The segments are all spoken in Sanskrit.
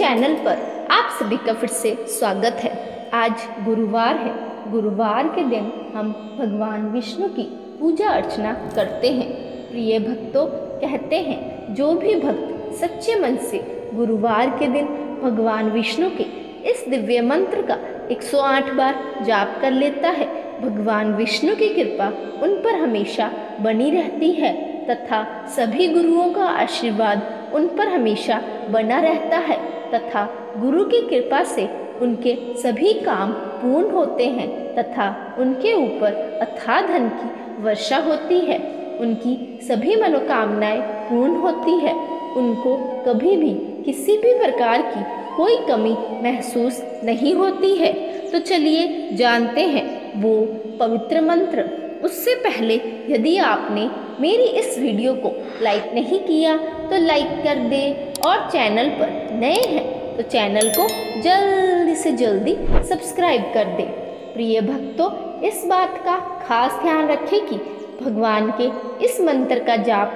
चैनल पर आप सभी का फिर से स्वागत है। आज गुरुवार है। गुरुवार के दिन हम भगवान विष्णु की पूजा अर्चना करते हैं। प्रिय भक्तों, कहते हैं जो भी भक्त सच्चे मन से गुरुवार के दिन भगवान विष्णु के इस दिव्य मंत्र का 108 बार जाप कर लेता है, भगवान विष्णु की कृपा उन पर हमेशा बनी रहती है तथा सभी गुरुओं का आशीर्वाद उन पर हमेशा बना रहता है तथा गुरु की कृपा से उनके सभी काम पूर्ण होते हैं तथा उनके ऊपर अथाह धन की वर्षा होती है। उनकी सभी मनोकामनाएं पूर्ण होती है। उनको कभी भी किसी भी प्रकार की कोई कमी महसूस नहीं होती है। तो चलिए जानते हैं वो पवित्र मंत्र। उससे पहले यदि आपने मेरी इस वीडियो को लाइक नहीं किया तो लाइक कर दें और चैनल पर नए हैं तो चैनल को जल्दी से जल्दी सब्सक्राइब कर दें। प्रिय भक्तों, इस बात का खास ध्यान रखें कि भगवान के इस मंत्र का जाप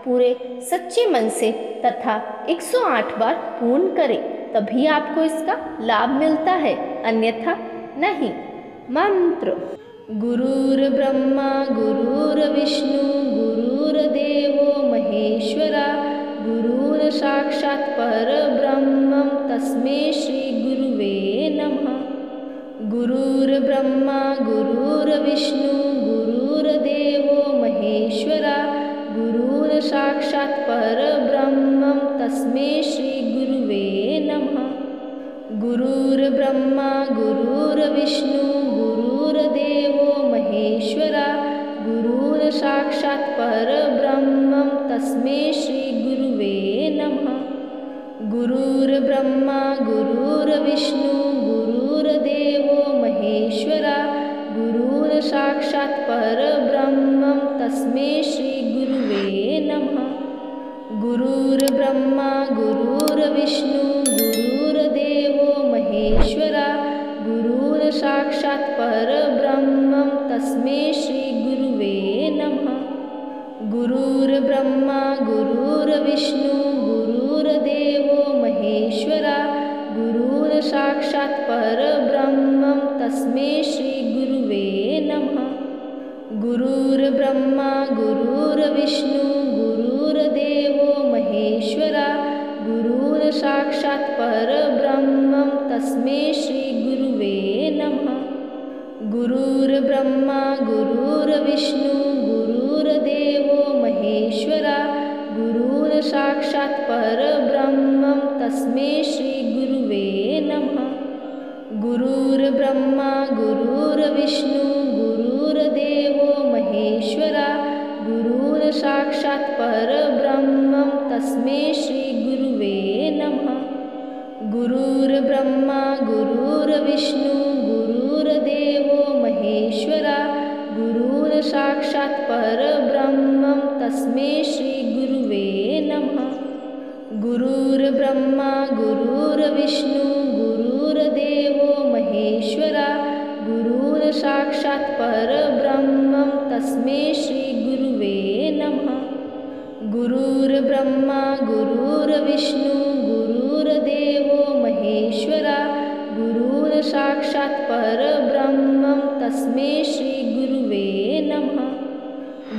पूरे सच्चे मन से तथा 108 बार पूर्ण करें, तभी आपको इसका लाभ मिलता है, अन्यथा नहीं। मंत्र। गुरुर्ब्रह्मा गुरुर्विष्णु गुरुर्देवो महेश्वरा गुरुर्साक्षात् परब्रह्म तस्मै श्री गुरुवे नमः। गुरुर्ब्रह्मा गुरुर्विष्णु गुरुर्देवो महेश्वरा गुरुर्साक्षात् परब्रह्म तस्मै श्री गुरुवे नमः। गुरुर्ब्रह्मा गुरुर्विष्णु गुरुर्देवो महेश्वरा गुरुर्साक्षात् परब्रह्म तस्मै श्री गुरुवे नमः। गुरुर्ब्रह्मा गुरुर्विष्णु गुरुर्देवो महेश्वरा गुरुर्साक्षात् परब्रह्म तस्मै श्री गुरुवे नमः। गुरुर्ब्रह्मा गुरुर्विष्णु गुरुर्देवो महेश्वरा गुरुर्साक्षात् परब्रह्म तस्मै श्री गुरुवे नमः। गुरुर्ब्रह्मा गुरुर्विष्णु गुरुर्देवो महेश्वरा गुरुर्साक्षात् परब्रह्म तस्मै श्री गुरुवे नमः। गुरुर्ब्रह्मा गुरुर्विष्णु गुरुर्देवो महेश्वरा गुरुर्साक्षात् परब्रह्म तस्मै श्री गुरुवे नमः। गुरुर्ब्रह्मा गुरुर्विष्णु गुरुर्देवो महेश्वरा गुरुर्साक्षात् परब्रह्म तस्मै श्री गुरुवे नमः। गुरुर्ब्रह्मा गुरुर्विष्णु गुरुर्देवो महेश्वरा गुरुर्साक्षात् परब्रह्म तस्मै श्री गुरुवे नमः। गुरुर्ब्रह्मा गुरुर्विष्णु गुरुर्देवो महेश्वरा गुरुर्साक्षात् परब्रह्म तस्मै श्री गुरुवे नमः। गुरुर्ब्रह्मा गुरुर्विष्णु गुरुर्देवो महेश्वरा गुरुर्साक्षात् परब्रह्म तस्मै श्री गुरुवे नमः। गुरुर्ब्रह्मा गुरुर्विष्णु गुरुर्देवो महेश्वरा गुरुर्साक्षात् परब्रह्म तस्मै श्री गुरुवे नमः।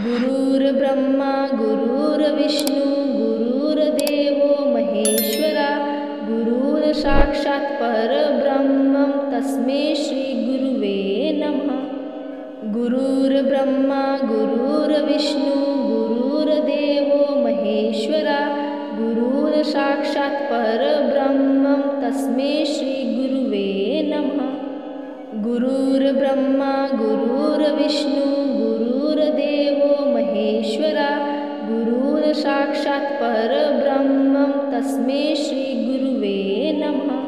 गुरुर्ब्रह्मा गुरुर्विष्णु गुरुर्देवो महेश्वरा गुरुर्साक्षात् परब्रह्म तस्मै श्री गुरुवे नमः। गुरुर्ब्रह्मा गुरुर्विष्णु गुरुर्देवो महेश्वरा गुरुर्साक्षात् परब्रह्म तस्मै श्री गुरुवे नमः। गुरुर्ब्रह्मा गुरुर्विष्णु गुरुर्देवो महेश्वरा गुरुर्साक्षात् परब्रह्म तस्मै श्री गुरुवे नमः।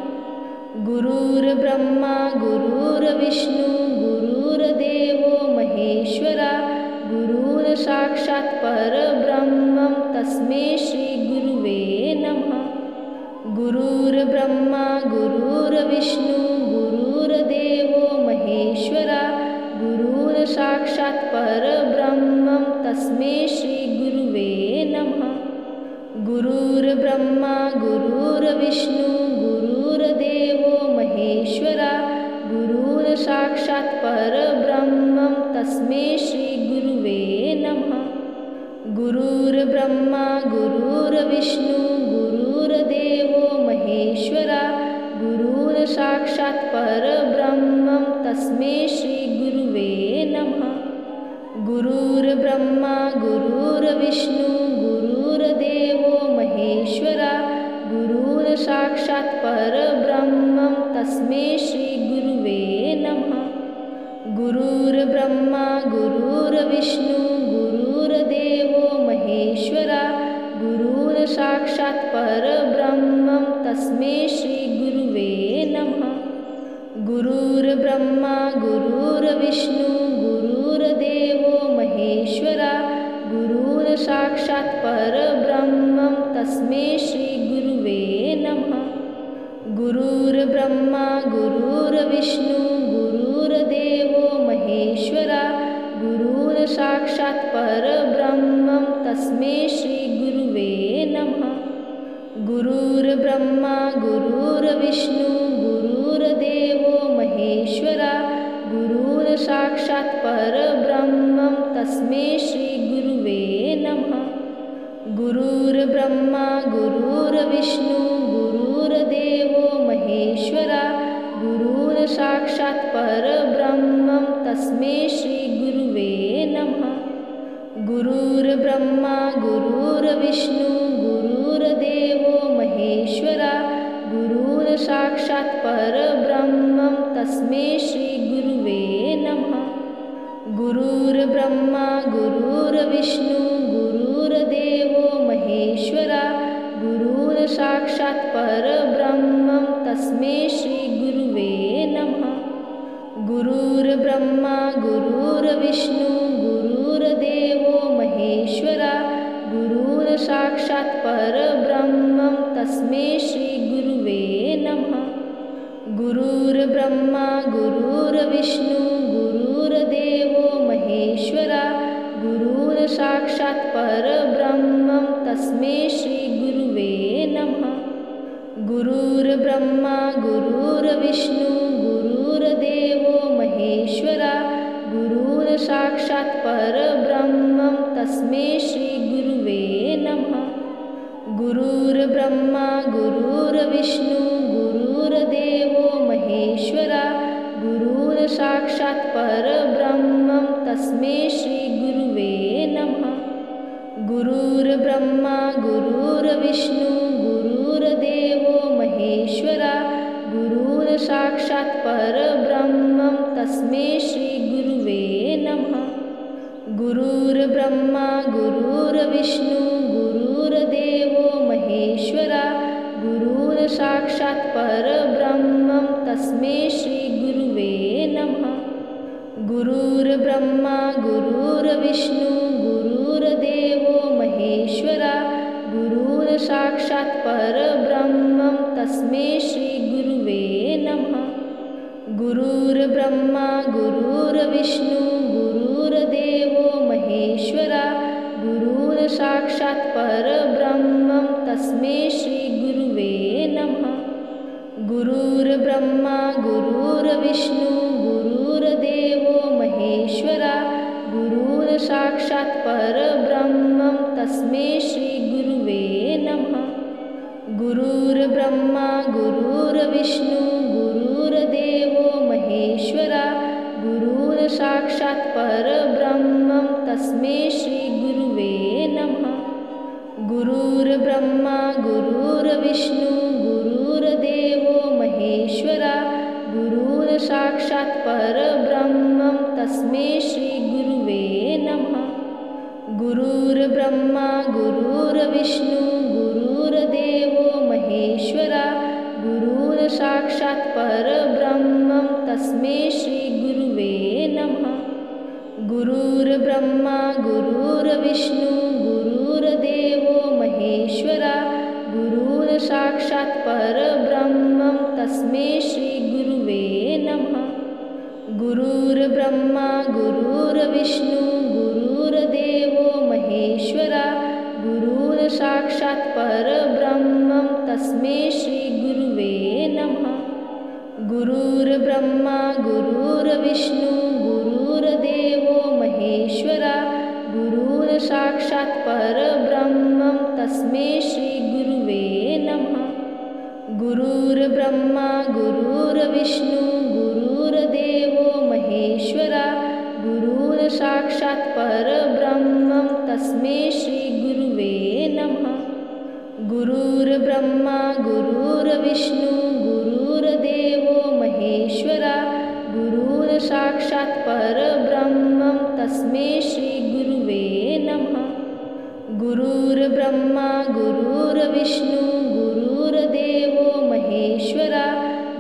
गुरुर्ब्रह्मा गुरुर्विष्णु गुरुर्देवो महेश्वरा गुरुर्साक्षात् परब्रह्म तस्मै श्री गुरुवे नमः। गुरुर्ब्रह्मा गुरुर्विष्णु गुरुर्देवो महेश्वरा गुरुर्साक्षात् परब्रह्म तस्मै श्री गुरुवे नमः। गुरुर्ब्रह्मा गुरुर्विष्णु साक्षात् परब्रह्मं तस्मै श्रीगुरुवे नमः। गुरुर्ब्रह्मा गुरुर्विष्णु गुरुर्देवो महेश्वरा गुरुर्साक्षात् परब्रह्मं तस्मै श्रीगुरुवे नमः। गुरुर्ब्रह्मा गुरुर्विष्णु गुरुर्देवो महेश्वरा गुरुर्साक्षात् परब्रह्मं तस्मै श्रीगुरुवे नमः। गुरुर्ब्रह्मा गुरुर्विष्णु गुरुर्देवो महेश्वरा गुरुर्साक्षात् परब्रह्मं तस्मै श्रीगुरुवे नमः। गुरुर्ब्रह्मा गुरुर्विष्णु गुरुर्देवो महेश्वरा गुरुर्साक्षात् परब्रह्मं तस्मै श्रीगुरुवे नमः। गुरुर्ब्रह्मा गुरुर्विष्णु गुरुर्देवो महेश्वरा गुरुर्साक्षात् परब्रह्मं तस्मै श्रीगुरुवे नमः। गुरुर्ब्रह्मा गुरुर्विष्णु गुरुर्देवो महेश्वरा गुरुर्साक्षात् परब्रह्मं तस्मै श्रीगुरुवे नमः। गुरुर्ब्रह्मा गुरुर्विष्णु गुरुर्देवो महेश्वरा गुरुर्साक्षात् परब्रह्मं तस्मै श्रीगुरुवे नमः। गुरुर्ब्रह्मा गुरुर्विष्णु गुरुर्देवो महेश्वरा गुरुर्साक्षात् परब्रह्मं तस्मै श्रीगुरुवे नमः। गुरुर्ब्रह्मा गुरुर्विष्णु गुरुर्देवो महेश्वरा गुरुर्साक्षात् परब्रह्मं तस्मै श्रीगुरुवे नमः। गुरुर्ब्रह्मा गुरुर्विष्णु गुरुर्देवो महेश्वरा गुरुर्साक्षात् परब्रह्मं तस्मै श्रीगुरुवे नमः। गुरुर्ब्रह्मा गुरुर्विष्णु गुरुर्देवो महेश्वरा गुरुर्साक्षात् परब्रह्मं तस्मै श्रीगुरुवे नमः। गुरुर्ब्रह्मा गुरुर्विष्णु गुरुर्देवो महेश्वरा गुरुर्साक्षात् परब्रह्मं तस्मै श्रीगुरुवे नमः। गुरुर्ब्रह्मा गुरुर्विष्णु गुरुर्देवो महेश्वरा गुरुर्साक्षात् परब्रह्मं तस्मै श्रीगुरुवे नमः। गुरुर्ब्रह्मा गुरुर्विष्णु गुरुर्देवो महेश्वरा गुरुर्साक्षात् परब्रह्मं तस्मै श्रीगुरुवे नमः। गुरुर्ब्रह्मा गुरुर्विष्णु गुरुर्देवो महेश्वरा गुरुर्साक्षात् परब्रह्मं तस्मै श्रीगुरुवे नमः। गुरुर्ब्रह्मा गुरुर्विष्णु गुरुर्देवो महेश्वरा गुरुर्साक्षात् परब्रह्मं तस्मै श्रीगुरुवे नमः। गुरुर्ब्रह्मा गुरुर्विष्णु गुरुर्देवो महेश्वरा गुरुर्साक्षात् परब्रह्मं तस्मै श्रीगुरुवे नमः। गुरुर्ब्रह्मा गुरुर्विष्णु गुरुर्देवो महेश्वरा गुरुर्साक्षात् परब्रह्मं तस्मै श्रीगुरुवे नमः। गुरुर्ब्रह्मा गुरुर्विष्णु गुरुर्देवो महेश्वरा गुरुर्साक्षात् परब्रह्मं तस्मै श्रीगुरुवे नमः। गुरुर्ब्रह्मा गुरुर्विष्णु गुरुर्देवो महेश्वरा गुरुर्साक्षात् परब्रह्मं तस्मै श्रीगुरुवे नमः। गुरुर्ब्रह्मा गुरुर्विष्णु गुरुर्देवो महेश्वरा गुरुर्साक्षात् परब्रह्मं तस्मै श्रीगुरुवे नमः। गुरुर्ब्रह्मा गुरुर्विष्णु गुरुर्देवो महेश्वरा गुरुर्साक्षात् परब्रह्मं तस्मै श्रीगुरुवे नमः। गुरुर्ब्रह्मा गुरुर्विष्णु गुरुर्देवो महेश्वरा गुरुर्साक्षात् परब्रह्मं तस्मै श्रीगुरुवे नमः। गुरुर्ब्रह्मा गुरुर्विष्णु गुरुर्देवो महेश्वरा गुरुर्साक्षात् परब्रह्मं तस्मै श्रीगुरुवे नमः। गुरुर्ब्रह्मा गुरुर्विष्णु गुरुर्देवो महेश्वरा गुरुर्साक्षात् परब्रह्मं तस्मै श्रीगुरुवे नमः। गुरुर्ब्रह्मा गुरुर्विष्णु गुरुर्देवो महेश्वरा गुरुर्साक्षात् परब्रह्मं तस्मै श्रीगुरुवे नमः। गुरुर्ब्रह्मा गुरुर्विष्णु गुरुर्देवो महेश्वरा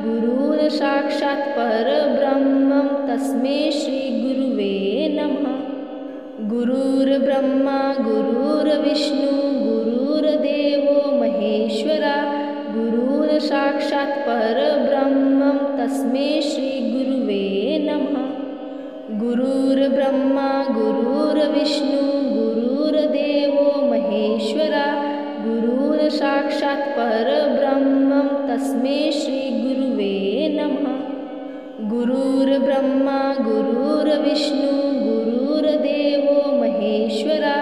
गुरुर्साक्षात् परब्रह्मं तस्मै श्रीगुरुवे नमः। गुरुर्ब्रह्मा गुरुर्विष्णु गुरुर्देवो महेश्वरा गुरुर्साक्षात् परब्रह्मं तस्मै श्रीगुरुवे नमः। गुरुर्ब्रह्मा गुरुर्विष्णु गुरुर्देवो महेश्वरा गुरुर्साक्षात् परब्रह्मं तस्मै श्रीगुरुवे नमः। गुरुर्ब्रह्मा गुरुर्विष्णु गुरुर्देवो महेश्वरा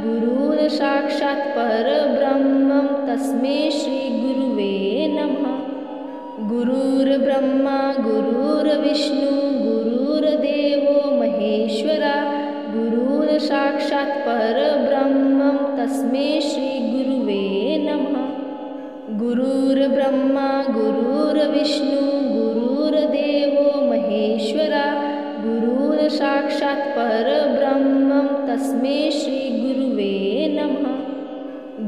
गुरुर्साक्षात् परब्रह्मं तस्मै श्रीगुरुवे नमः। गुरुर्ब्रह्मा गुरुर्विष्णु गुरुर्देवो महेश्वरा गुरुर्साक्षात् परब्रह्मं तस्मै श्रीगुरुवे नमः। गुरुर्ब्रह्मा गुरुर्विष्णु गुरुर्देवो महेश्वरा गुरुर्साक्षात् परब्रह्मं तस्मै श्रीगुरुवे नमः।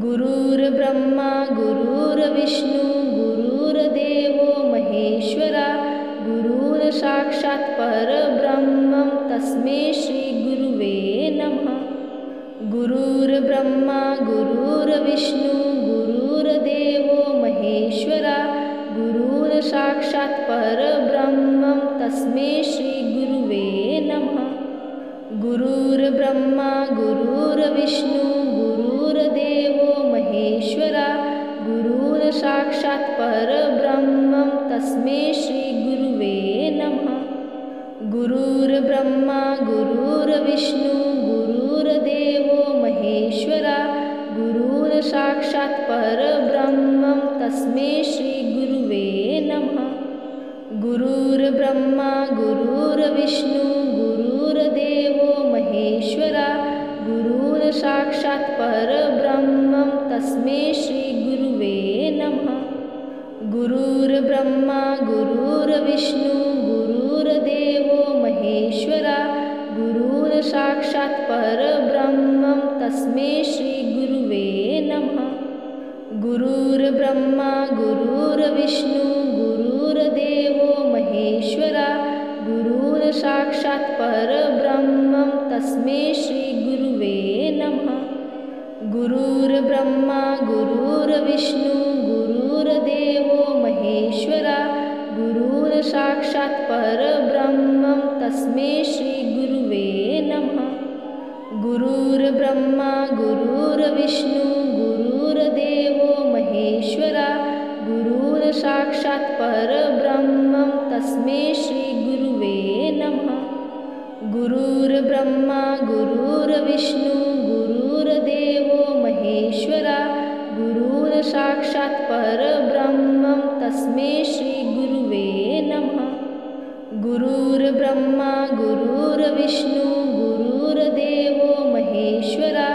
गुरुर्ब्रह्मा गुरुर्विष्णु गुरुर्देवो महेश्वरा गुरुर्साक्षात् परब्रह्मं तस्मै श्रीगुरुवे नमः। गुरुर्ब्रह्मा गुरुर्विष्णु गुरुर्देवो महेश्वरा गुरुर्साक्षात् परब्रह्मं तस्मै श्रीगुरुवे नमः। गुरुर्ब्रह्मा गुरुर्विष्णु गुरुर्देवो महेश्वरा गुरुर्साक्षात् परब्रह्मं तस्मै श्रीगुरुवे नमः। गुरुर्ब्रह्मा गुरुर्विष्णु गुरुर्देवो महेश्वरा गुरुर्साक्षात् परब्रह्मं तस्मै श्रीगुरुवे नमः। गुरुर्ब्रह्मा गुरुर्विष्णु गुरुर्देवो महेश्वरा गुरुर्साक्षात् परब्रह्मं तस्मै श्रीगुरुवे नमः। गुरुर्ब्रह्मा गुरुर्विष्णु गुरुर्देवो महेश्वरा गुरुर्साक्षात् परब्रह्मं तस्मै श्रीगुरुवे नमः। गुरुर्ब्रह्मा गुरुर्विष्णु गुरुर्देवो महेश्वरा गुरुर्साक्षात् परब्रह्मं तस्मै श्रीगुरुवे नमः। गुरुर्ब्रह्मा गुरुर्विष्णु गुरुर्देवो महेश्वरा गुरुर्साक्षात् परब्रह्मं तस्मै श्रीगुरुवे नमः। गुरुर्ब्रह्मा गुरुर्विष्णु गुरुर्देवो महेश्वरा गुरुर्साक्षात् परब्रह्मं तस्मै श्रीगुरुवे नमः। गुरुर्ब्रह्मा गुरुर्विष्णु गुरुर्देवो महेश्वरा गुरुर्साक्षात् परब्रह्मं तस्मै श्रीगुरुवे नमः। गुरुर्ब्रह्मा गुरुर्विष्णु गुरुर्देवो महेश्वरा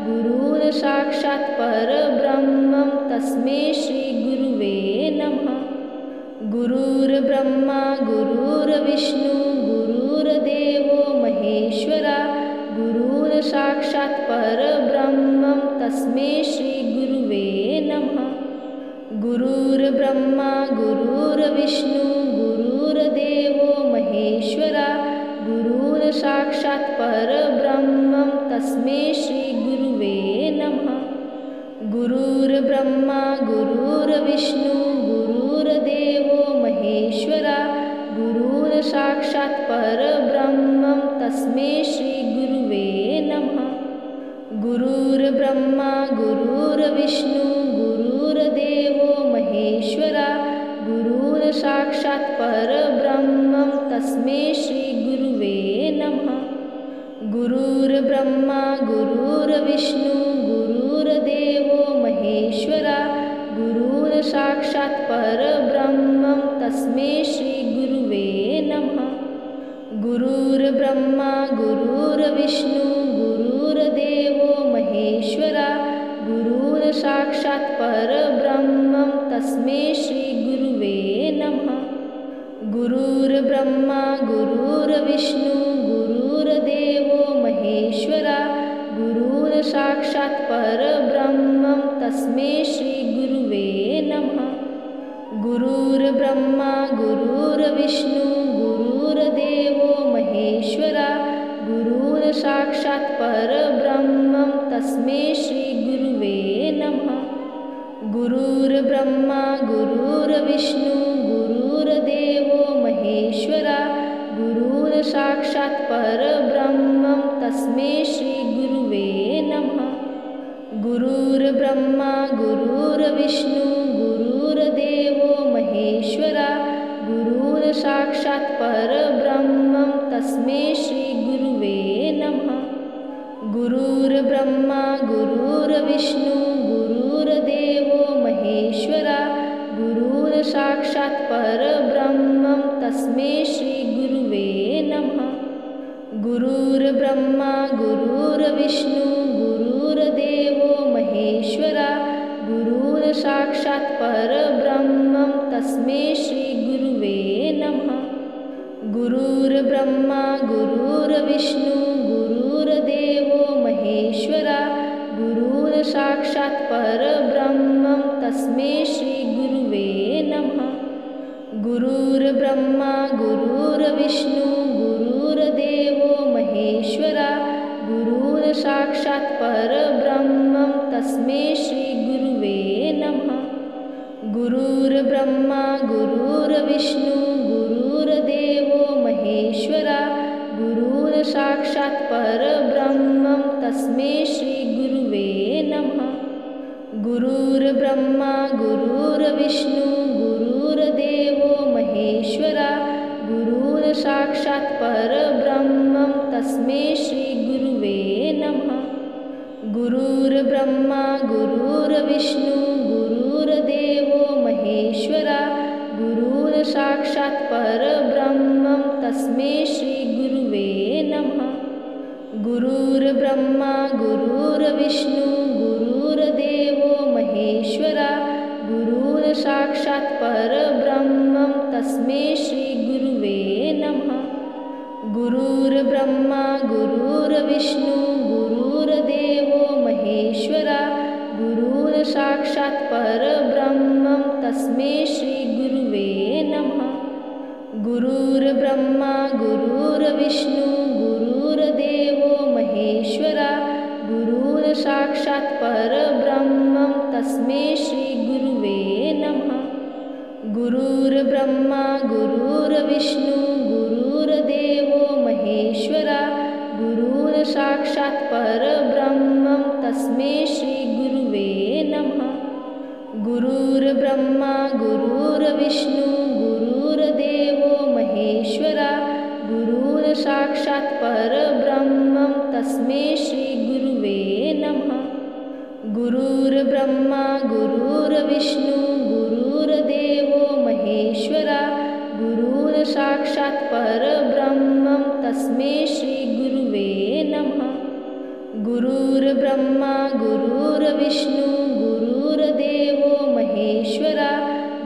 गुरुर्साक्षात् परब्रह्मं तस्मै श्रीगुरुवे नमः। गुरुर्ब्रह्मा गुरुर्विष्णु गुरुर्देवो महेश्वरा गुरुर्साक्षात् परब्रह्मं तस्मै श्रीगुरुवे नमः। गुरुर्ब्रह्मा गुरुर्विष्णु गुरुर्देवो महेश्वरा गुरुर्साक्षात् परब्रह्मं तस्मै श्रीगुरुवे नमः। गुरुर्ब्रह्मा गुरुर्विष्णु गुरुर्देवो महेश्वरा गुरुर्साक्षात् परब्रह्मं तस्मै श्रीगुरुवे नमः। गुरुर्ब्रह्मा गुरुर्विष्णु गुरुर्देवो महेश्वरा गुरुर्साक्षात् साक्षात् परब्रह्मं तस्मै श्रीगुरुवे नमः। गुरुर्ब्रह्मा गुरुर्विष्णु गुरुर्देवो महेश्वरा गुरुर्साक्षात् परब्रह्मं तस्मै श्रीगुरुवे नमः। गुरुर्ब्रह्मा गुरुर्विष्णु गुरुर्देवो महेश्वरा गुरुर्साक्षात् परब्रह्मं तस्मै श्रीगुरुवे नमः। गुरुर्ब्रह्मा गुरुर्विष्णु गुरुर्देवो महेश्वरा गुरुर्साक्षात् परब्रह्मं तस्मै श्रीगुरुवे नमः। गुरुर्ब्रह्मा गुरुर्विष्णु गुरुर्देवो महेश्वरा गुरुर्साक्षात् परब्रह्मं तस्मै श्रीगुरुवे नमः। गुरुर्ब्रह्मा गुरुर्विष्णु गुरुर्देवो महेश्वरा गुरुर्साक्षात् परब्रह्मं तस्मै श्रीगुरुवे नमः। गुरुर्ब्रह्मा गुरुर्विष्णु गुरुर्देवो महेश्वरा गुरुर्साक्षात् परब्रह्मं तस्मै श्रीगुरुवे नमः। गुरुर्ब्रह्मा गुरुर्विष्णु गुरुर्देवो महेश्वरा गुरुर्साक्षात् परब्रह्मं तस्मै श्रीगुरुवे नमः। गुरुर्ब्रह्मा गुरुर्विष्णु गुरुर्देवो महेश्वरा गुरुर्साक्षात् परब्रह्मं तस्मै श्रीगुरुवे नमः। गुरुर्ब्रह्मा गुरुर्विष्णु गुरुर्देवो महेश्वरा गुरुर्साक्षात् परब्रह्मं तस्मै श्रीगुरुवे नमः। गुरुर्ब्रह्मा गुरुर्विष्णु गुरुर्देवो महेश्वरा गुरुर्साक्षात् परब्रह्मं तस्मै श्रीगुरुवे नमः। गुरुर्ब्रह्मा गुरुर्विष्णु गुरुर्देवो महेश्वरा गुरुर्साक्षात् परब्रह्मं तस्मै श्रीगुरुवे नमः। गुरुर्ब्रह्मा गुरुर्विष्णु गुरुर्देवो महेश्वरा गुरुर्साक्षात् परब्रह्मं तस्मै श्रीगुरुवे नमः। गुरुर्ब्रह्मा गुरुर्विष्णु गुरुर्देवो महेश्वरा गुरुर्साक्षात् परब्रह्मं तस्मै श्रीगुरुवे नमः। गुरुर्ब्रह्मा गुरुर्विष्णु गुरुर्देवो महेश्वरा गुरुर्साक्षात् परब्रह्मं तस्मै श्रीगुरुवे नमः। गुरुर्ब्रह्मा गुरुर्विष्णु गुरुर्देवो महेश्वरा गुरुर्साक्षात् परब्रह्मं तस्मै श्रीगुरुवे नमः। गुरुर्ब्रह्मा गुरुर्विष्णु गुरुर्देवो महेश्वरा गुरुर्साक्षात् परब्रह्मं तस्मै श्रीगुरुवे नमः। गुरुर्ब्रह्मा गुरुर्विष्णु गुरुर्देवो महेश्वरा गुरुर्साक्षात् परब्रह्मं तस्मै श्रीगुरुवे नमः। गुरुर्ब्रह्मा गुरुर्विष्णु गुरुर्देवो महेश्वरा गुरुर्साक्षात् परब्रह्मं तस्मै श्रीगुरुवे नमः। गुरुर्ब्रह्मा गुरुर्विष्णु गुरुर्देवो महेश्वरा गुरुर्साक्षात् परब्रह्मं तस्मै श्रीगुरुवे नमः। गुरुर्ब्रह्मा गुरुर्विष्णु गुरुर्देवो महेश्वरा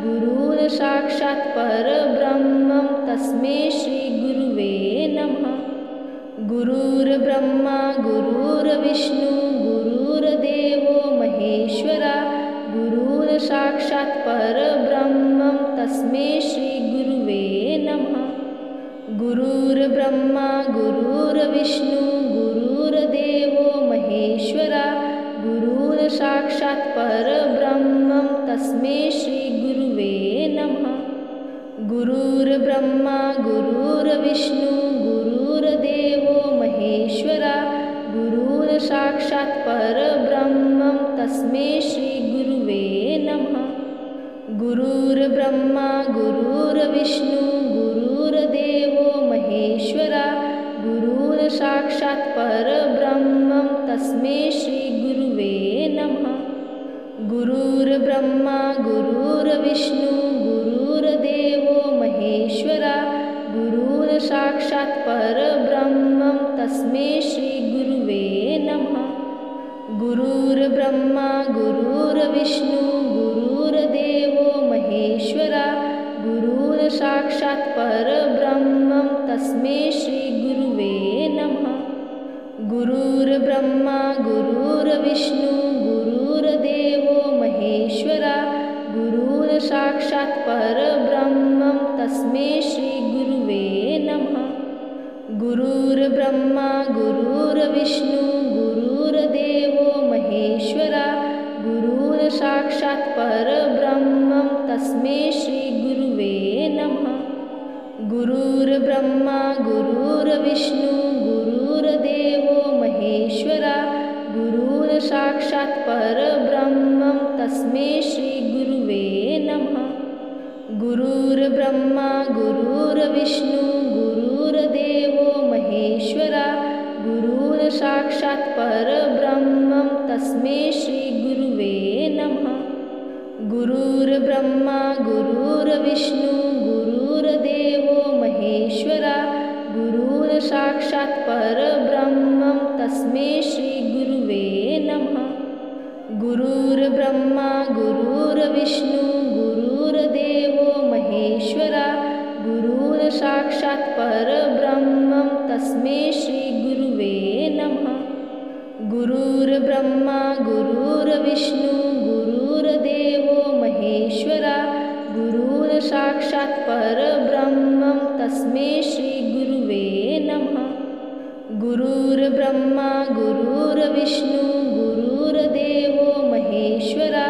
गुरुर्साक्षात् परब्रह्मं तस्मै श्रीगुरुवे नमः। गुरुर्ब्रह्मा गुरुर्विष्णु गुरुर्देवो महेश्वरा गुरुर्साक्षात् परब्रह्मं तस्मै श्रीगुरुवे नमः। गुरुर्ब्रह्मा गुरुर्विष्णु गुरुर्देवो महेश्वरा गुरुर्साक्षात् परब्रह्मं तस्मै श्रीगुरुवे नमः। गुरुर्ब्रह्मा गुरुर्विष्णु गुरुर्देवो महेश्वरा गुरुर्साक्षात् परब्रह्मं तस्मै श्रीगुरुवे नमः। गुरुर्ब्रह्मा गुरुर्विष्णु परब्रह्मं तस्मै श्रीगुरुवे नमः। गुरुर्ब्रह्मा गुरुर्विष्णु गुरुर्देवो महेश्वरा गुरुर्साक्षात् परब्रह्मं तस्मै श्रीगुरुवे नमः। गुरुर्ब्रह्मा गुरुर्विष्णु गुरुर्देवो महेश्वरा गुरुर्साक्षात् परब्रह्मं तस्मै श्रीगुरुवे नमः। गुरुर्ब्रह्मा गुरुर्विष्णु गुरुर्देवो महेश्वरा गुरुर्साक्षात् परब्रह्मं तस्मै श्रीगुरुवे नमः। गुरुर्ब्रह्मा गुरुर्विष्णु गुरुर्देवो महेश्वरा गुरुर्साक्षात् परब्रह्मं तस्मै श्रीगुरुवे नमः। गुरुर्ब्रह्मा गुरुर्विष्णु गुरुर्देवो महेश्वरा गुरुर्साक्षात् परब्रह्मं तस्मै श्रीगुरुवे नमः। गुरुर्ब्रह्मा गुरुर्विष्णु गुरुर्देवो महेश्वरा गुरुर्साक्षात् परब्रह्मं तस्मै श्रीगुरुवे नमः। गुरुर्ब्रह्मा गुरुर्विष्णु गुरुर्देवो महेश्वरा गुरुर्साक्षात् परब्रह्मं तस्मै श्रीगुरुवे नमः। गुरुर्ब्रह्मा गुरुर्विष्णु गुरुर्देवो महेश्वरा गुरुर्साक्षात् परब्रह्मं तस्मै श्रीगुरुवे नमः। गुरुर्ब्रह्मा गुरुर्विष्णु गुरुर्देवो महेश्वरा गुरुर्साक्षात् परब्रह्मं तस्मै श्रीगुरुवे नमः। गुरुर्ब्रह्मा गुरुर्विष्णु गुरुर्देवो महेश्वरा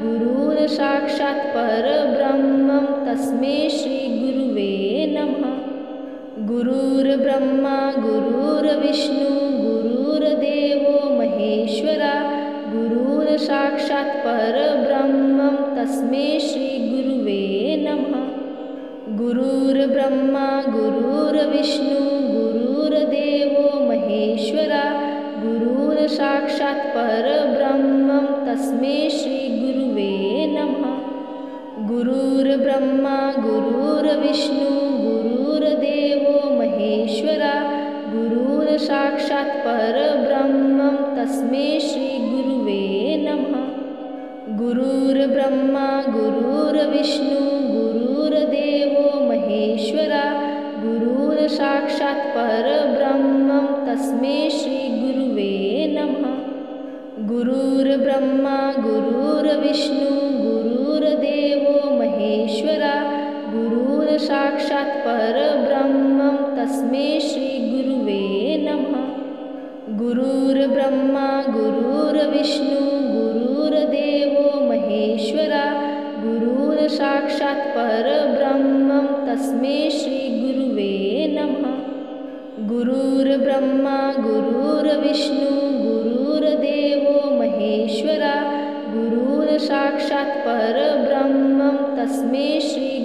गुरुर्साक्षात् परब्रह्मं तस्मै श्रीगुरुवे नमः। गुरुर्ब्रह्मा गुरुर्विष्णु गुरुर्देवो महेश्वरा गुरुर्साक्षात् परब्रह्मं तस्मै श्रीगुरुवे नमः। गुरुर्ब्रह्मा गुरुर्विष्णु गुरुर्देवो महेश्वरा गुरुर्साक्षात् परब्रह्मं तस्मै श्रीगुरुवे नमः। गुरुर्ब्रह्मा गुरुर्विष्णु गुरुर्देवो महेश्वरा गुरुर्साक्षात् परब्रह्मं तस्मै श्रीगुरुवे नमः। गुरुर्ब्रह्मा गुरुर्विष्णु गुरुर्देवो महेश्वरा गुरुर्साक्षात् परब्रह्मं तस्मै श्रीगुरुवे नमः। गुरुर्ब्रह्मा गुरुर्विष्णु गुरुर्देवो महेश्वरा गुरुर्साक्षात् परब्रह्मं तस्मै श्रीगुरुवे नमः। गुरुर्ब्रह्मा गुरुर्विष्णु गुरुर्देवो महेश्वरा गुरुर्साक्षात् परब्रह्मं तस्मै श्रीगुरुवे नमः। गुरुर्ब्रह्मा गुरुर्विष्णु गुरुर्देवो महेश्वरा गुरुर्साक्षात् परब्रह्मं तस्मै श्री